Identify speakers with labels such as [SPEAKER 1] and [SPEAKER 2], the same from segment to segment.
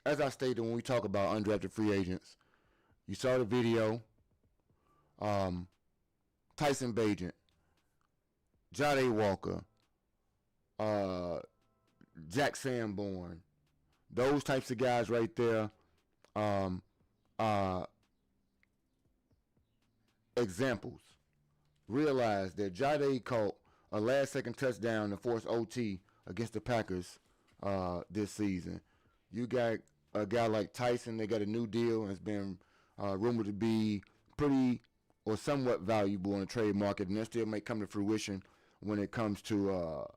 [SPEAKER 1] as I stated when we talk about undrafted free agents, you saw the video. Um, Tyson Bagent, Jade Walker, uh, Jack Sanborn, those types of guys right there. Um, uh, Examples. Realize that Jade caught a last-second touchdown to force OT against the Packers this season. You got a guy like Tyson. They got a new deal and has been rumored to be pretty or somewhat valuable in the trade market, and that still may come to fruition when it comes to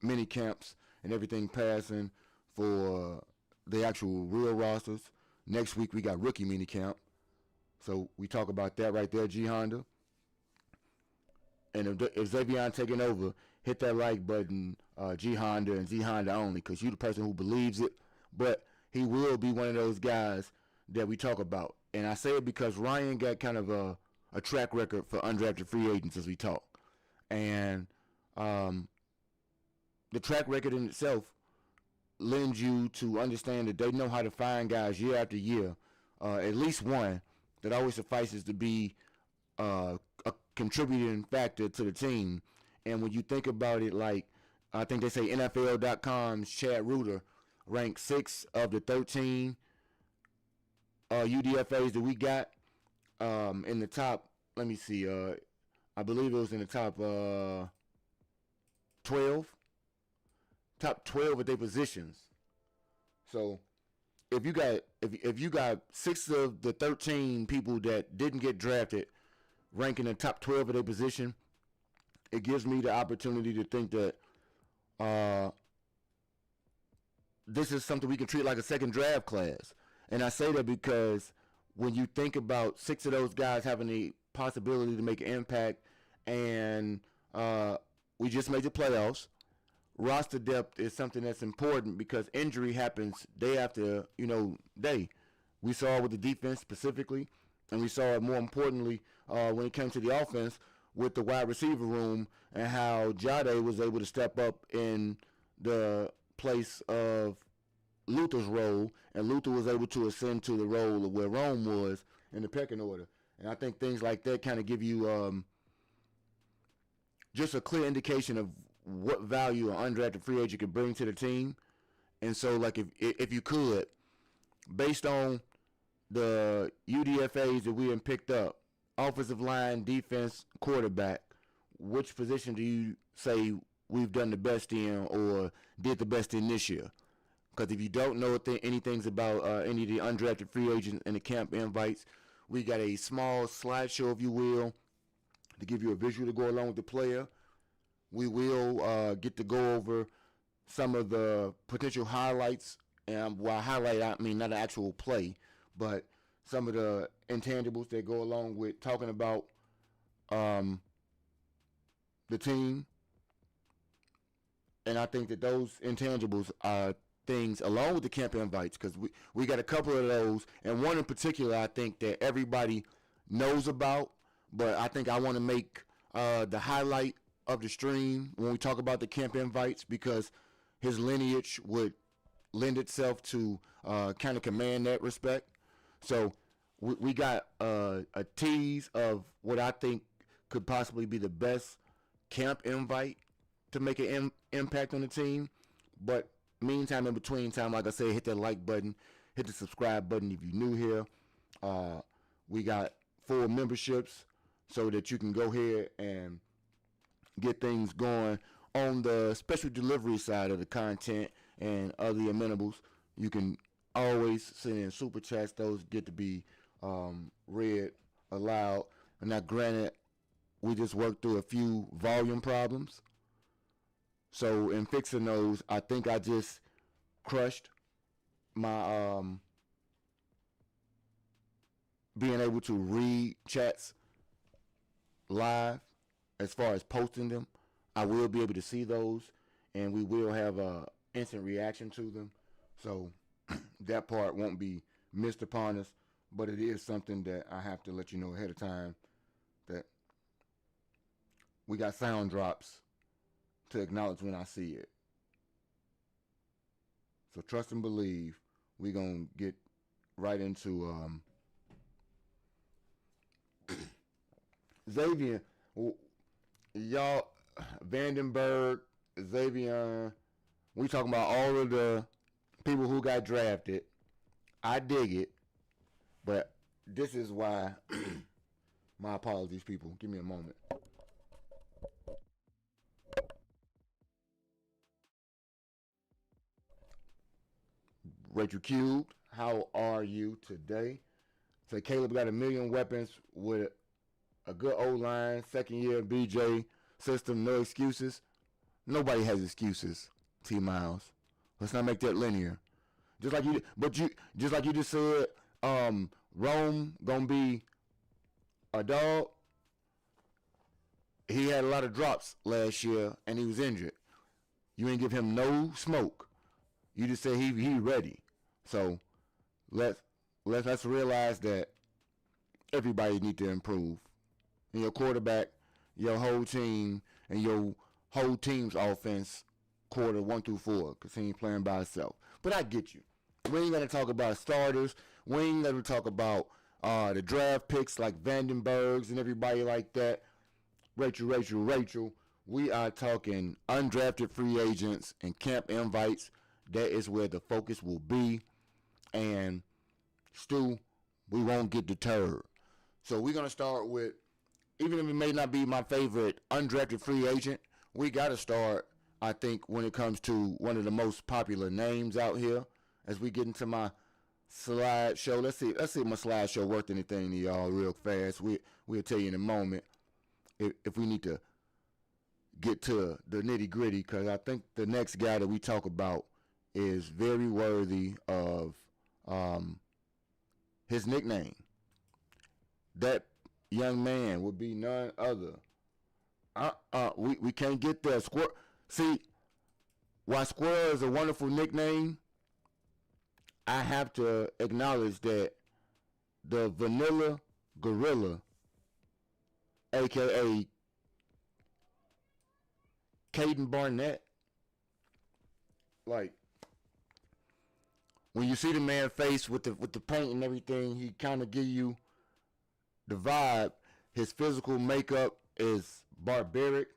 [SPEAKER 1] mini camps and everything passing for the actual real rosters. Next week we got rookie mini camp, so we talk about that right there, G Honda. And if Xavier taking over, hit that like button, G Honda and Z Honda only, because you the person who believes it. But he will be one of those guys that we talk about. And I say it because Ryan got kind of a track record for undrafted free agents as we talk. And the track record in itself lends you to understand that they know how to find guys year after year, at least one that always suffices to be a contributing factor to the team. And when you think about it, like I think they say NFL.com's Chad Reuter ranked 6 of the 13 UDFAs that we got in the top. Let me see. I believe it was in the top 12. Top 12 at their positions. So if you got 6 of the 13 people that didn't get drafted ranking in the top 12 of their position, it gives me the opportunity to think that this is something we can treat like a second draft class. And I say that because when you think about 6 of those guys having the possibility to make an impact, and we just made the playoffs, roster depth is something that's important because injury happens day after day. We saw it with the defense specifically, and we saw it more importantly when it came to the offense with the wide receiver room and how Jade was able to step up in the place of Luther's role, and Luther was able to ascend to the role of where Rome was in the pecking order. And I think things like that kind of give you just a clear indication of what value an undrafted free agent could bring to the team. And so, like, if you could, based on the UDFAs that we have picked up, offensive line, defense, quarterback, which position do you say we've done the best in or did the best in this year? Because if you don't know anything about any of the undrafted free agents and the camp invites, we got a small slideshow, if you will, to give you a visual to go along with the player. We will get to go over some of the potential highlights, and by highlight I mean not an actual play, but some of the intangibles that go along with talking about the team. And I think that those intangibles are things along with the camp invites, because we got a couple of those, and one in particular I think that everybody knows about, but I think I want to make the highlight of the stream when we talk about the camp invites, because his lineage would lend itself to kind of command that respect. So we got a tease of what I think could possibly be the best camp invite to make an impact on the team. But meantime, in between time, like I said, hit that like button, hit the subscribe button if you're new here. We got 4 memberships so that you can go here and get things going on the special delivery side of the content and other amenities. You can always send in super chats. Those get to be read aloud. And now, granted, we just worked through a few volume problems. So in fixing those, I think I just crushed my being able to read chats live. As far as posting them, I will be able to see those, and we will have a instant reaction to them. So that part won't be missed upon us, but it is something that I have to let you know ahead of time that we got sound drops to acknowledge when I see it. So trust and believe we gonna get right into Xavier. Y'all, Vandenberg, Xavier. We talking about all of the people who got drafted. I dig it, but this is why. My apologies, people. Give me a moment. Rachel Cubed, how are you today? So Caleb got a million weapons with a good O line, second year BJ system, no excuses. Nobody has excuses. T Miles. Let's not make that linear. Just like you, but you, just like you just said, Rome gonna be a dog. He had a lot of drops last year, and he was injured. You ain't give him no smoke. You just said he ready. So let's realize that everybody need to improve. And your quarterback, your whole team, and your whole team's offense, quarter 1 through 4, because he ain't playing by himself. But I get you. We ain't gonna talk about starters. We ain't gonna talk about the draft picks like Vandenbergs and everybody like that. Rachel. We are talking undrafted free agents and camp invites. That is where the focus will be. And Stu, we won't get deterred. So we're going to start with, even if it may not be my favorite undrafted free agent, we got to start, I think, when it comes to one of the most popular names out here. As we get into my slideshow, let's see if my slideshow worth anything to y'all real fast. We'll tell you in a moment if we need to get to the nitty gritty, because I think the next guy that we talk about is very worthy of his nickname. That young man would be none other. We can't get there. See, while Squirrel is a wonderful nickname, I have to acknowledge that the Vanilla Gorilla, aka Caden Barnett, like when you see the man face with the paint and everything, he kind of give you the vibe. His physical makeup is barbaric,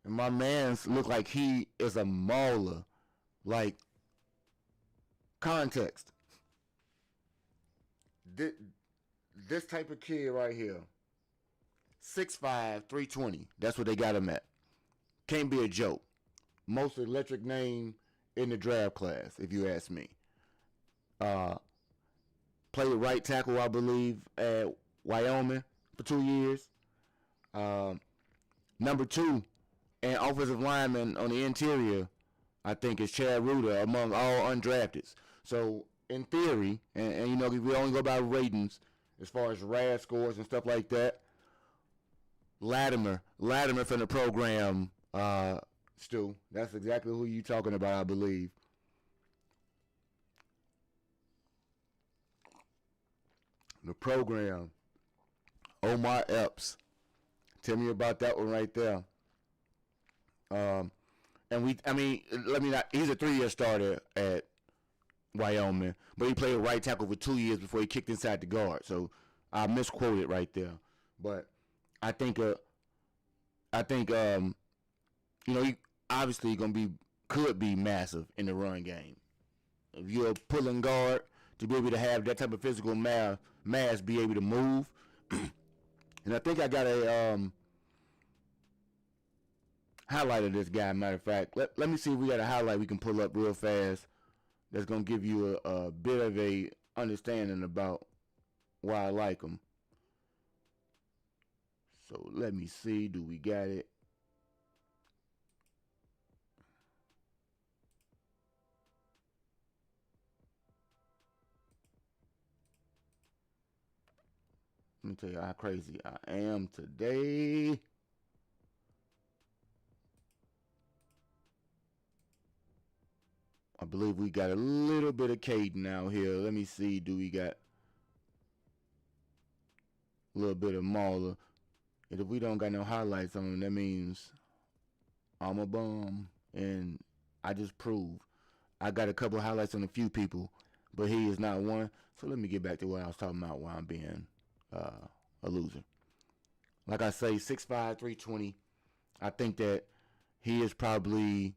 [SPEAKER 1] and my man's look like he is a mauler. Like, context. This type of kid right here, 6'5", 320. That's what they got him at. Can't be a joke. Most electric name in the draft class, if you ask me. Played right tackle, I believe, at Wyoming for 2 years. Number 2, and offensive lineman on the interior, I think, is Chad Ruder among all undrafteds. So, in theory, and you know, we only go by ratings as far as RAS scores and stuff like that, Latimer from the program, Stu, that's exactly who you talking about, I believe. The program, Omar Epps. Tell me about that one right there. He's a 3-year starter at Wyoming, but he played right tackle for 2 years before he kicked inside the guard. So I misquoted right there. But I think he obviously could be massive in the run game. If you're a pulling guard, to be able to have that type of physical mass, be able to move. And I think I got a highlight of this guy. Matter of fact, let me see if we got a highlight we can pull up real fast that's going to give you a bit of a understanding about why I like him. So let me see. Do we got it? Let me tell you how crazy I am today. I believe we got a little bit of Caden out here. Let me see. Do we got a little bit of Mauler? And if we don't got no highlights on him, that means I'm a bum. And I just proved I got a couple of highlights on a few people. but he is not one. So let me get back to what I was talking about while I'm being a loser. Like I say, 6'5", 320. I think that he is probably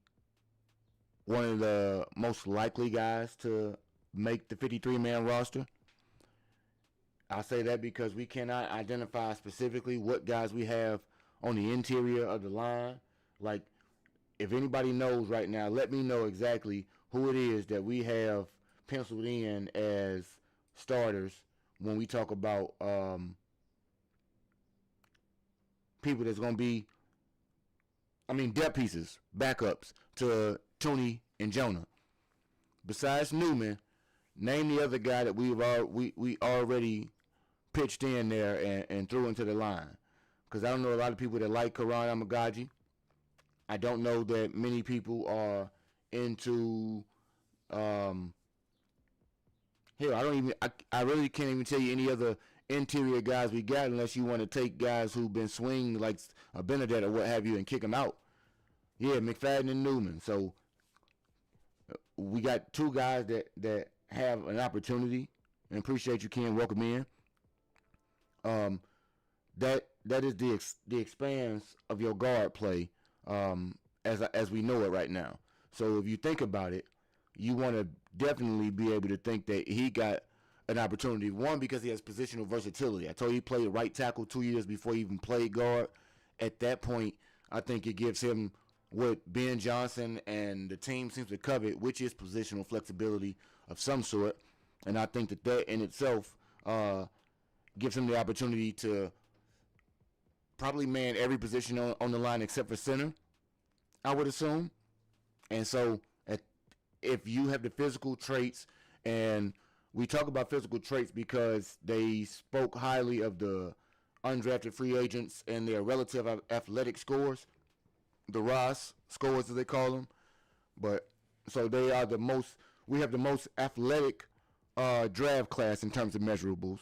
[SPEAKER 1] one of the most likely guys to make the 53-man roster. I say that because we cannot identify specifically what guys we have on the interior of the line. Like, if anybody knows right now, let me know exactly who it is that we have penciled in as starters when we talk about people that's going to be, depth pieces, backups to Tony and Jonah. Besides Newman, name the other guy that we already pitched in there and threw into the line. Because I don't know a lot of people that like Karan Amagaji. I don't know that many people are into I really can't even tell you any other interior guys we got unless you want to take guys who've been swinging like a Benedette or what have you and kick them out. Yeah, McFadden and Newman. So we got two guys that have an opportunity, and appreciate you, Ken. Welcome in. That is the expanse of your guard play as we know it right now. So if you think about it, you want to definitely be able to think that he got an opportunity. One, because he has positional versatility. I told you he played right tackle 2 years before he even played guard. At that point, I think it gives him what Ben Johnson and the team seems to covet, which is positional flexibility of some sort. And I think that in itself gives him the opportunity to probably man every position on the line except for center, I would assume. And so if you have the physical traits, and we talk about physical traits because they spoke highly of the undrafted free agents and their relative athletic scores, the Ross scores as they call them. But so they are we have the most athletic draft class in terms of measurables.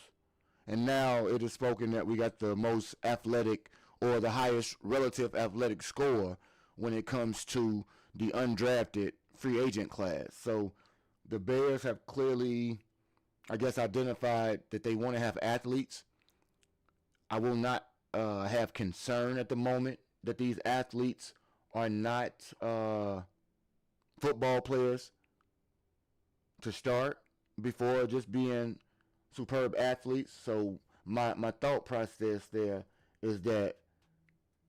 [SPEAKER 1] And now it is spoken that we got the most athletic or the highest relative athletic score when it comes to the undrafted free agent class. So the Bears have clearly, I guess, identified that they want to have athletes. I will not have concern at the moment that these athletes are not football players to start before just being superb athletes. So my thought process there is that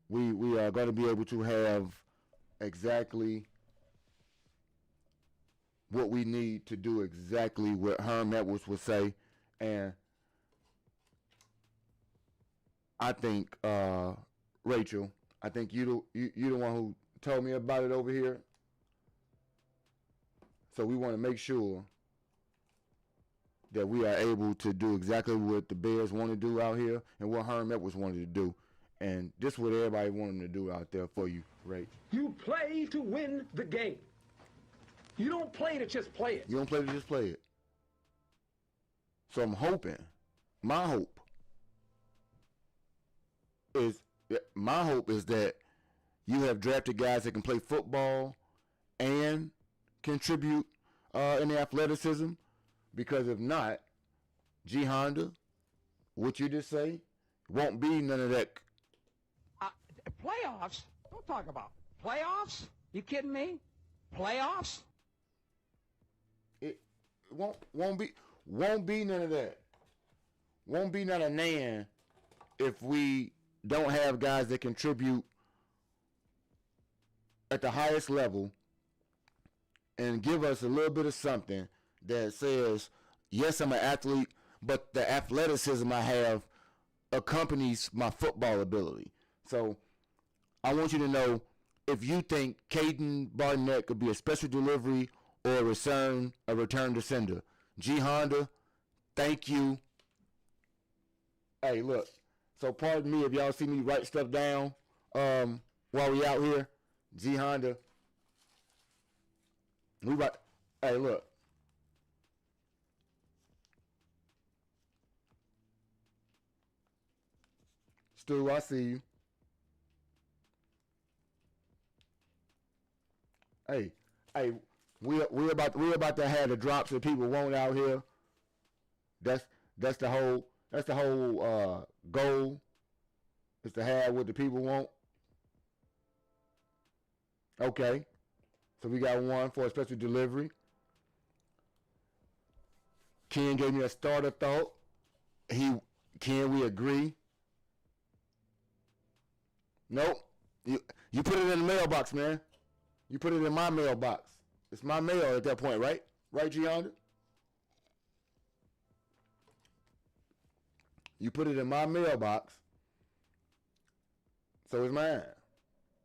[SPEAKER 1] we are going to be able to have exactly what we need to do exactly what Herm Edwards would say. And I think Rachel, I think you the one who told me about it over here. So we want to make sure that we are able to do exactly what the Bears want to do out here and what Herm Edwards wanted to do. And this is what everybody wanted him to do out there for you, Rach.
[SPEAKER 2] You play to win the game. You don't play to just play it.
[SPEAKER 1] You don't play to just play it. So I'm hoping, my hope is that you have drafted guys that can play football and contribute in the athleticism. Because if not, G Honda, what you just say, won't be none of that.
[SPEAKER 3] Playoffs? Don't talk about playoffs. You kidding me? Playoffs?
[SPEAKER 1] It won't be none of that. Won't be none of nan if we don't have guys that contribute at the highest level and give us a little bit of something that says, yes, I'm an athlete, but the athleticism I have accompanies my football ability. So I want you to know, if you think Caden Barnett could be a special delivery or a return to sender, G Honda, thank you. Hey, look. So pardon me if y'all see me write stuff down while we out here. G Honda. Hey, look. Stu, I see you. Hey, We about to have the drops that people want out here. That's the whole goal, is to have what the people want. Okay, so we got one for a special delivery. Ken gave me a starter thought. Can we agree? Nope. You put it in the mailbox, man. You put it in my mailbox. It's my mail at that point, right? Right, Gianna? You put it in my mailbox, so it's mine.